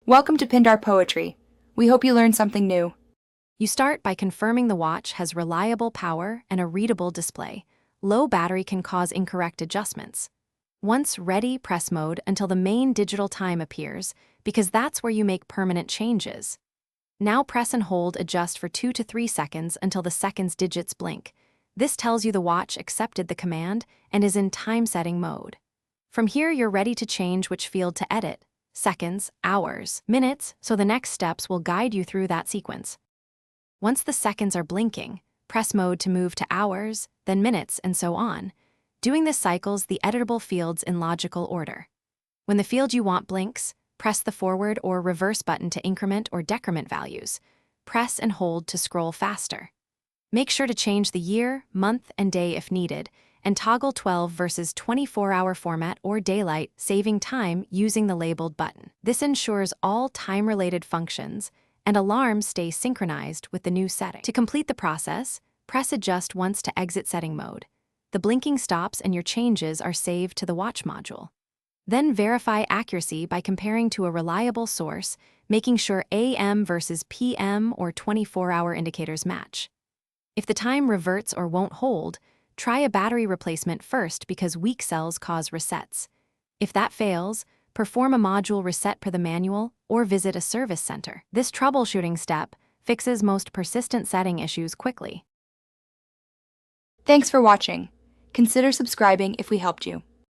Welcome to Pindar Poetry. We hope you learned something new. You start by confirming the watch has reliable power and a readable display. Low battery can cause incorrect adjustments. Once ready, press mode until the main digital time appears, because that's where you make permanent changes. Now press and hold adjust for 2 to 3 seconds until the second's digits blink. This tells you the watch accepted the command and is in time-setting mode. From here, you're ready to change which field to edit. Seconds, hours, minutes, so the next steps will guide you through that sequence. Once the seconds are blinking, press mode to move to hours, then minutes, and so on. Doing this cycles the editable fields in logical order. When the field you want blinks, press the forward or reverse button to increment or decrement values. Press and hold to scroll faster. Make sure to change the year, month, and day if needed, and toggle 12 versus 24-hour format or daylight, saving time using the labeled button. This ensures all time-related functions and alarms stay synchronized with the new setting. To complete the process, press adjust once to exit setting mode. The blinking stops and your changes are saved to the watch module. Then verify accuracy by comparing to a reliable source, making sure AM versus PM or 24-hour indicators match. If the time reverts or won't hold, try a battery replacement first because weak cells cause resets. If that fails, perform a module reset per the manual or visit a service center. This troubleshooting step fixes most persistent setting issues quickly. Thanks for watching. Consider subscribing if we helped you.